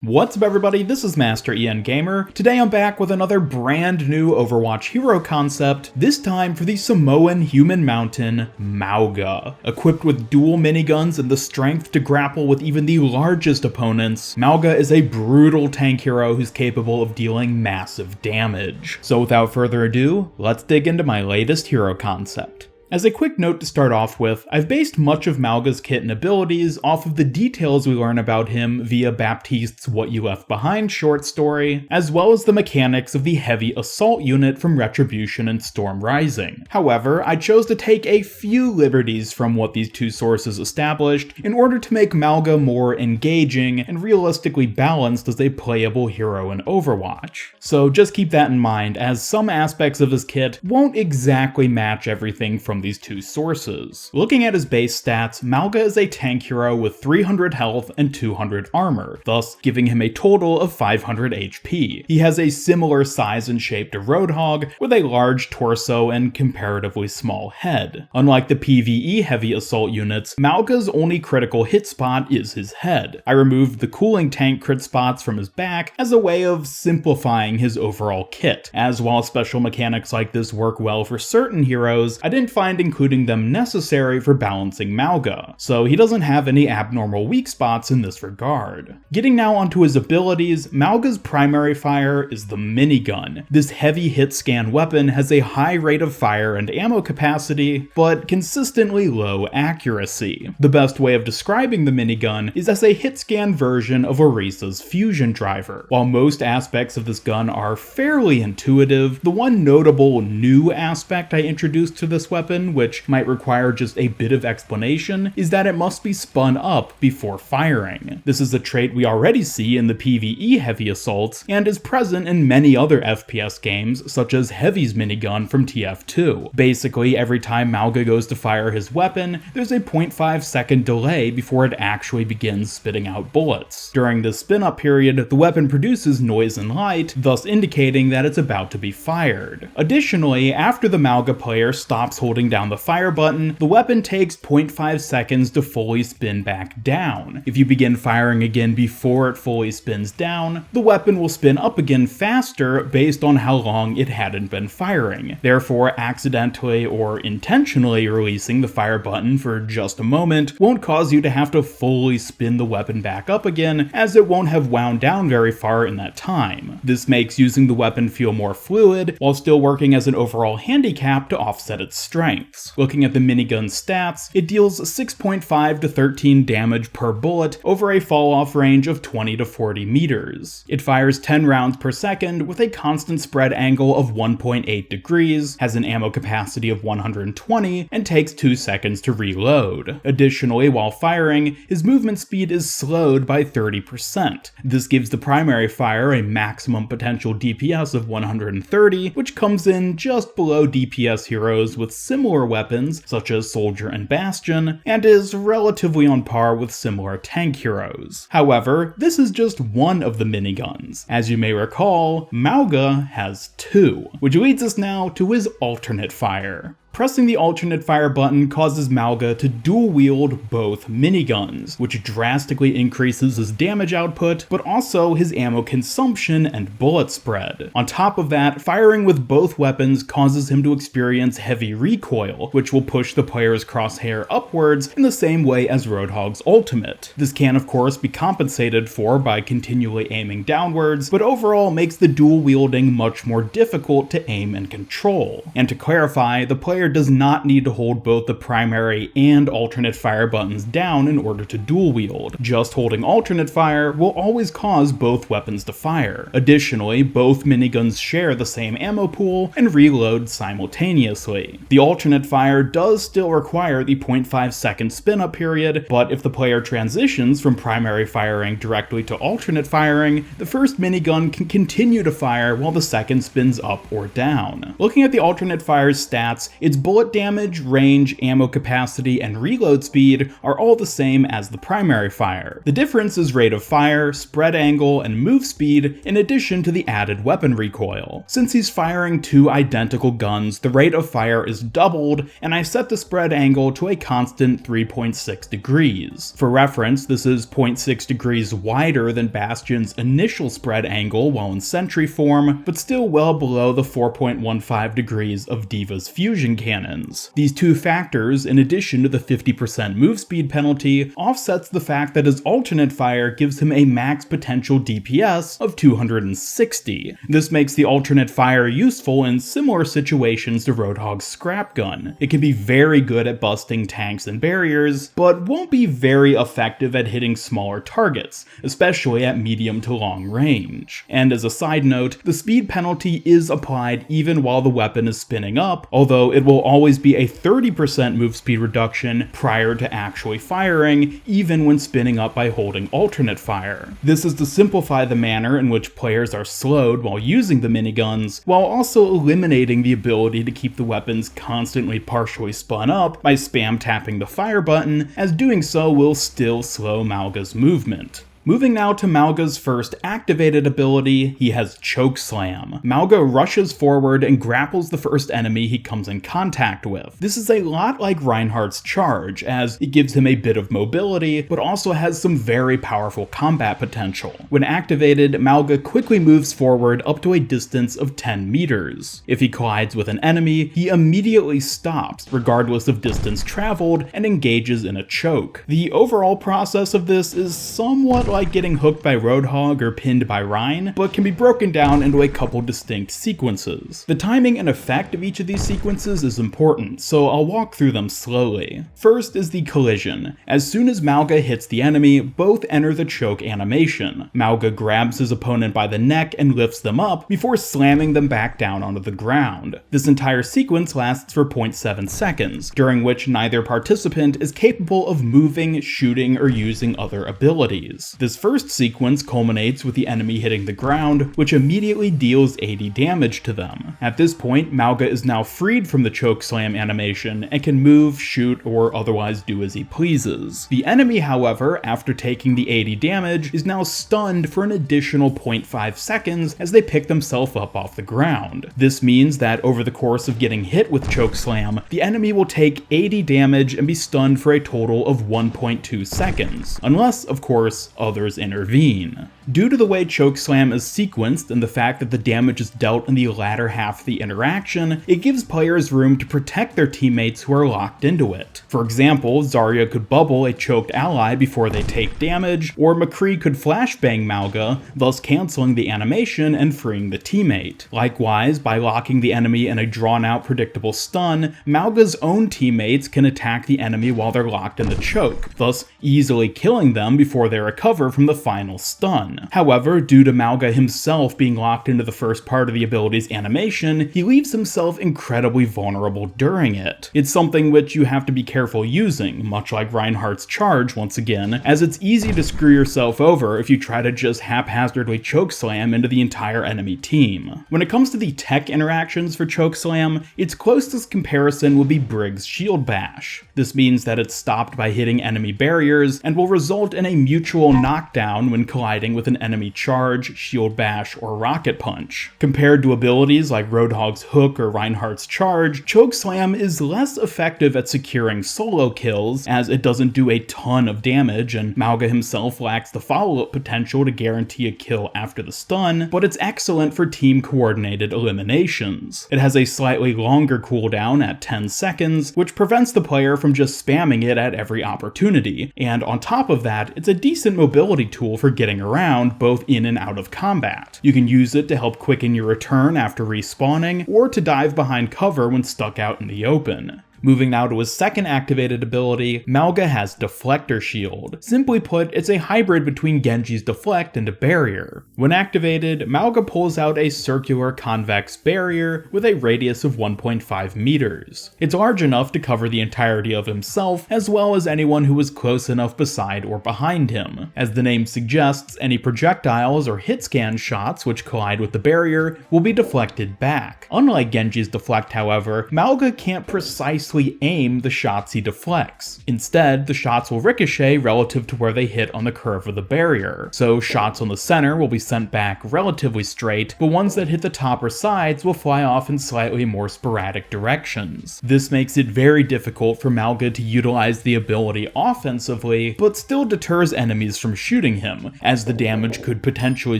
What's up everybody, this is Master Ian Gamer. Today I'm back with another brand new Overwatch hero concept, this time for the Samoan human mountain, Mauga. Equipped with dual miniguns and the strength to grapple with even the largest opponents, Mauga is a brutal tank hero who's capable of dealing massive damage. So without further ado, let's dig into my latest hero concept. As a quick note to start off with, I've based much of Mauga's kit and abilities off of the details we learn about him via Baptiste's What You Left Behind short story, as well as the mechanics of the heavy assault unit from Retribution and Storm Rising. However, I chose to take a few liberties from what these two sources established in order to make Mauga more engaging and realistically balanced as a playable hero in Overwatch. So just keep that in mind, as some aspects of his kit won't exactly match everything from these two sources. Looking at his base stats, Mauga is a tank hero with 300 health and 200 armor, thus giving him a total of 500 HP. He has a similar size and shape to Roadhog, with a large torso and comparatively small head. Unlike the PvE heavy assault units, Mauga's only critical hit spot is his head. I removed the cooling tank crit spots from his back as a way of simplifying his overall kit, as while special mechanics like this work well for certain heroes, I didn't find including them necessary for balancing Mauga, so he doesn't have any abnormal weak spots in this regard. Getting now onto his abilities, Mauga's primary fire is the minigun. This heavy hit scan weapon has a high rate of fire and ammo capacity, but consistently low accuracy. The best way of describing the minigun is as a hit scan version of Orisa's fusion driver. While most aspects of this gun are fairly intuitive, the one notable new aspect I introduced to this weapon, which might require just a bit of explanation, is that it must be spun up before firing. This is a trait we already see in the PvE heavy assaults, and is present in many other FPS games, such as Heavy's minigun from TF2. Basically, every time Mauga goes to fire his weapon, there's a 0.5 second delay before it actually begins spitting out bullets. During this spin-up period, the weapon produces noise and light, thus indicating that it's about to be fired. Additionally, after the Mauga player stops holding down the fire button, the weapon takes 0.5 seconds to fully spin back down. If you begin firing again before it fully spins down, the weapon will spin up again faster based on how long it hadn't been firing. Therefore, accidentally or intentionally releasing the fire button for just a moment won't cause you to have to fully spin the weapon back up again, as it won't have wound down very far in that time. This makes using the weapon feel more fluid, while still working as an overall handicap to offset its strengths. Looking at the Minigun Stats, it deals 6.5 to 13 damage per bullet over a fall-off range of 20 to 40 meters. It fires 10 rounds per second with a constant spread angle of 1.8 degrees, has an ammo capacity of 120, and takes 2 seconds to reload. Additionally, while firing, his movement speed is slowed by 30%. This gives the primary fire a maximum potential DPS of 130, which comes in just below DPS heroes with similar weapons, such as Soldier and Bastion, and is relatively on par with similar tank heroes. However, this is just one of the miniguns. As you may recall, Mauga has two, which leads us now to his alternate fire. Pressing the alternate fire button causes Mauga to dual wield both miniguns, which drastically increases his damage output, but also his ammo consumption and bullet spread. On top of that, firing with both weapons causes him to experience heavy recoil, which will push the player's crosshair upwards in the same way as Roadhog's ultimate. This can of course be compensated for by continually aiming downwards, but overall makes the dual wielding much more difficult to aim and control. And to clarify, the player does not need to hold both the primary and alternate fire buttons down in order to dual wield. Just holding alternate fire will always cause both weapons to fire. Additionally, both miniguns share the same ammo pool and reload simultaneously. The alternate fire does still require the 0.5 second spin-up period, but if the player transitions from primary firing directly to alternate firing, the first minigun can continue to fire while the second spins up or down. Looking at the alternate fire's stats, Its bullet damage, range, ammo capacity, and reload speed are all the same as the primary fire. The difference is rate of fire, spread angle, and move speed, in addition to the added weapon recoil. Since he's firing two identical guns, the rate of fire is doubled, and I set the spread angle to a constant 3.6 degrees. For reference, this is 0.6 degrees wider than Bastion's initial spread angle while in sentry form, but still well below the 4.15 degrees of D.Va's fusion cannons. These two factors, in addition to the 50% move speed penalty, offsets the fact that his alternate fire gives him a max potential DPS of 260. This makes the alternate fire useful in similar situations to Roadhog's scrap gun. It can be very good at busting tanks and barriers, but won't be very effective at hitting smaller targets, especially at medium to long range. And as a side note, the speed penalty is applied even while the weapon is spinning up, although it will always be a 30% move speed reduction prior to actually firing, even when spinning up by holding alternate fire. This is to simplify the manner in which players are slowed while using the miniguns, while also eliminating the ability to keep the weapons constantly partially spun up by spam tapping the fire button, as doing so will still slow Mauga's movement. Moving now to Mauga's first activated ability, he has Chokeslam. Mauga rushes forward and grapples the first enemy he comes in contact with. This is a lot like Reinhardt's charge, as it gives him a bit of mobility, but also has some very powerful combat potential. When activated, Mauga quickly moves forward up to a distance of 10 meters. If he collides with an enemy, he immediately stops, regardless of distance traveled, and engages in a choke. The overall process of this is somewhat like getting hooked by Roadhog or pinned by Rein, but can be broken down into a couple distinct sequences. The timing and effect of each of these sequences is important, so I'll walk through them slowly. First is the collision. As soon as Mauga hits the enemy, both enter the choke animation. Mauga grabs his opponent by the neck and lifts them up before slamming them back down onto the ground. This entire sequence lasts for 0.7 seconds, during which neither participant is capable of moving, shooting, or using other abilities. This first sequence culminates with the enemy hitting the ground, which immediately deals 80 damage to them. At this point, Mauga is now freed from the Chokeslam animation and can move, shoot, or otherwise do as he pleases. The enemy, however, after taking the 80 damage, is now stunned for an additional 0.5 seconds as they pick themselves up off the ground. This means that over the course of getting hit with Chokeslam, the enemy will take 80 damage and be stunned for a total of 1.2 seconds, unless, of course, others intervene. Due to the way Chokeslam is sequenced and the fact that the damage is dealt in the latter half of the interaction, it gives players room to protect their teammates who are locked into it. For example, Zarya could bubble a choked ally before they take damage, or McCree could flashbang Mauga, thus cancelling the animation and freeing the teammate. Likewise, by locking the enemy in a drawn-out predictable stun, Mauga's own teammates can attack the enemy while they're locked in the choke, thus easily killing them before they recover from the final stun. However, due to Mauga himself being locked into the first part of the ability's animation, he leaves himself incredibly vulnerable during it. It's something which you have to be careful using, much like Reinhardt's charge once again, as it's easy to screw yourself over if you try to just haphazardly chokeslam into the entire enemy team. When it comes to the tech interactions for Chokeslam, its closest comparison would be Brigg's Shield Bash. This means that it's stopped by hitting enemy barriers and will result in a mutual knockdown when colliding with an enemy charge, shield bash, or rocket punch. Compared to abilities like Roadhog's hook or Reinhardt's charge, Chokeslam is less effective at securing solo kills, as it doesn't do a ton of damage, and Mauga himself lacks the follow-up potential to guarantee a kill after the stun, but it's excellent for team-coordinated eliminations. It has a slightly longer cooldown at 10 seconds, which prevents the player from just spamming it at every opportunity, and on top of that, it's a decent mobility tool for getting around both in and out of combat. You can use it to help quicken your return after respawning, or to dive behind cover when stuck out in the open. Moving now to his second activated ability, Mauga has Deflector Shield. Simply put, it's a hybrid between Genji's Deflect and a barrier. When activated, Mauga pulls out a circular convex barrier with a radius of 1.5 meters. It's large enough to cover the entirety of himself, as well as anyone who is close enough beside or behind him. As the name suggests, any projectiles or hit scan shots which collide with the barrier will be deflected back. Unlike Genji's Deflect, however, Mauga can't precisely aim the shots he deflects. Instead, the shots will ricochet relative to where they hit on the curve of the barrier. So shots on the center will be sent back relatively straight, but ones that hit the top or sides will fly off in slightly more sporadic directions. This makes it very difficult for Mauga to utilize the ability offensively, but still deters enemies from shooting him, as the damage could potentially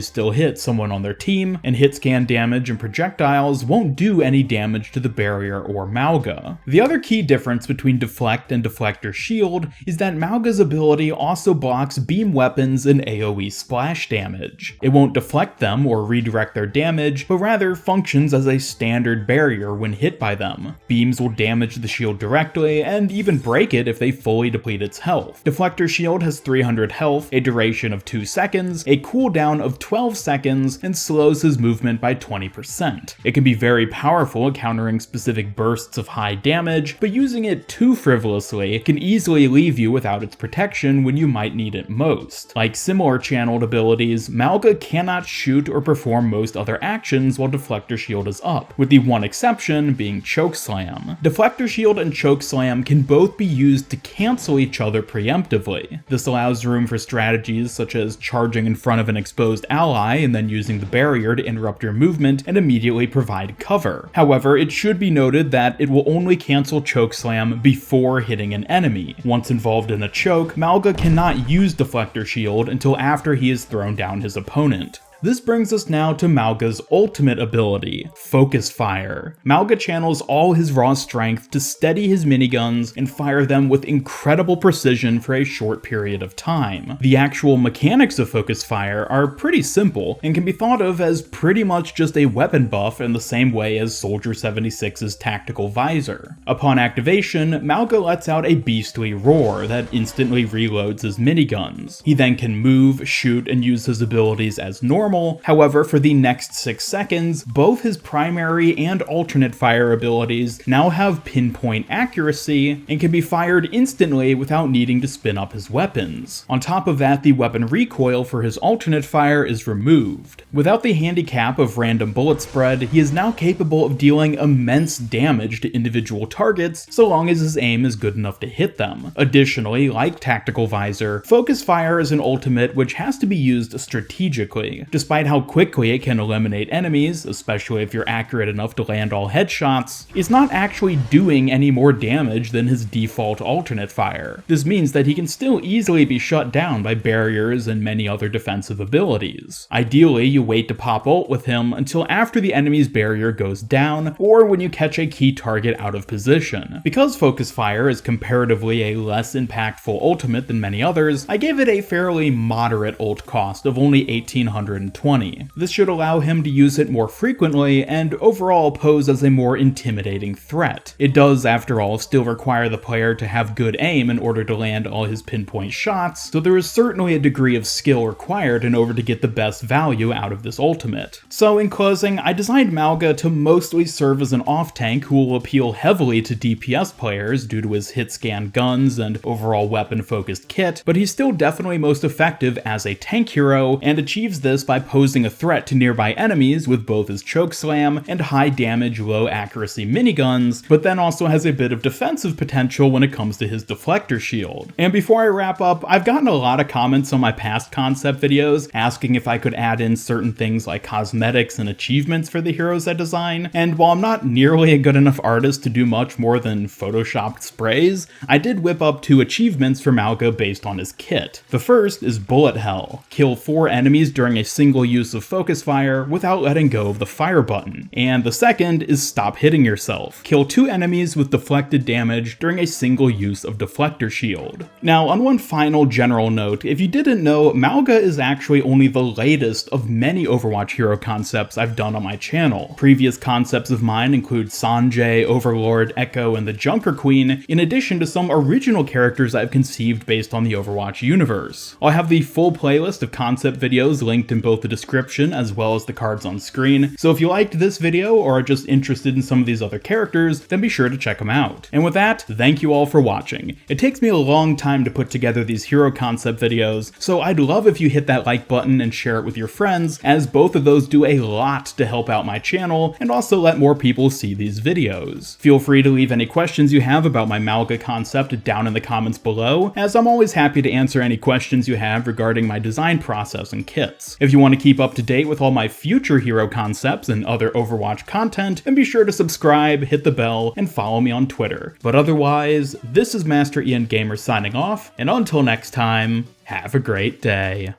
still hit someone on their team, and hit scan damage and projectiles won't do any damage to the barrier or Mauga. The other key difference between Deflect and Deflector Shield is that Mauga's ability also blocks beam weapons and AoE splash damage. It won't deflect them or redirect their damage, but rather functions as a standard barrier when hit by them. Beams will damage the shield directly, and even break it if they fully deplete its health. Deflector Shield has 300 health, a duration of 2 seconds, a cooldown of 12 seconds, and slows his movement by 20%. It can be very powerful at countering specific bursts of high damage, but using it too frivolously can easily leave you without its protection when you might need it most. Like similar channeled abilities, Mauga cannot shoot or perform most other actions while Deflector Shield is up, with the one exception being Chokeslam. Deflector Shield and Chokeslam can both be used to cancel each other preemptively. This allows room for strategies such as charging in front of an exposed ally and then using the barrier to interrupt your movement and immediately provide cover. However, it should be noted that it will only cancel Chokeslam before hitting an enemy. Once involved in a choke, Mauga cannot use Deflector Shield until after he has thrown down his opponent. This brings us now to Mauga's ultimate ability, Focus Fire. Mauga channels all his raw strength to steady his miniguns and fire them with incredible precision for a short period of time. The actual mechanics of Focus Fire are pretty simple and can be thought of as pretty much just a weapon buff in the same way as Soldier 76's tactical visor. Upon activation, Mauga lets out a beastly roar that instantly reloads his miniguns. He then can move, shoot, and use his abilities as normal. However, for the next 6 seconds, both his primary and alternate fire abilities now have pinpoint accuracy and can be fired instantly without needing to spin up his weapons. On top of that, the weapon recoil for his alternate fire is removed. Without the handicap of random bullet spread, he is now capable of dealing immense damage to individual targets so long as his aim is good enough to hit them. Additionally, like Tactical Visor, Focus Fire is an ultimate which has to be used strategically. Despite how quickly it can eliminate enemies, especially if you're accurate enough to land all headshots, it's not actually doing any more damage than his default alternate fire. This means that he can still easily be shut down by barriers and many other defensive abilities. Ideally, you wait to pop ult with him until after the enemy's barrier goes down, or when you catch a key target out of position. Because Focus Fire is comparatively a less impactful ultimate than many others, I gave it a fairly moderate ult cost of only 1820. This should allow him to use it more frequently and overall pose as a more intimidating threat. It does, after all, still require the player to have good aim in order to land all his pinpoint shots, so there is certainly a degree of skill required in order to get the best value out of this ultimate. So in closing, I designed Mauga to mostly serve as an off-tank who will appeal heavily to DPS players due to his hit scan guns and overall weapon-focused kit, but he's still definitely most effective as a tank hero, and achieves this by posing a threat to nearby enemies with both his Chokeslam and high damage, low accuracy miniguns, but then also has a bit of defensive potential when it comes to his Deflector Shield. And before I wrap up, I've gotten a lot of comments on my past concept videos asking if I could add in certain things like cosmetics and achievements for the heroes I design, and while I'm not nearly a good enough artist to do much more than photoshopped sprays, I did whip up 2 achievements for Mauga based on his kit. The first is Bullet Hell. Kill 4 enemies during a single single use of focus fire without letting go of the fire button. And the second is stop hitting yourself. Kill 2 enemies with deflected damage during a single use of Deflector Shield. Now, on one final general note, if you didn't know, Mauga is actually only the latest of many Overwatch hero concepts I've done on my channel. Previous concepts of mine include Sanjay, Overlord, Echo, and the Junker Queen, in addition to some original characters I've conceived based on the Overwatch universe. I'll have the full playlist of concept videos linked in both the description as well as the cards on screen, so if you liked this video or are just interested in some of these other characters, then be sure to check them out. And with that, thank you all for watching. It takes me a long time to put together these hero concept videos, so I'd love if you hit that like button and share it with your friends, as both of those do a lot to help out my channel and also let more people see these videos. Feel free to leave any questions you have about my Mauga concept down in the comments below, as I'm always happy to answer any questions you have regarding my design process and kits. If you want to keep up to date with all my future hero concepts and other Overwatch content, then be sure to subscribe, hit the bell, and follow me on Twitter. But otherwise, this is Master Ian Gamer signing off, and until next time, have a great day.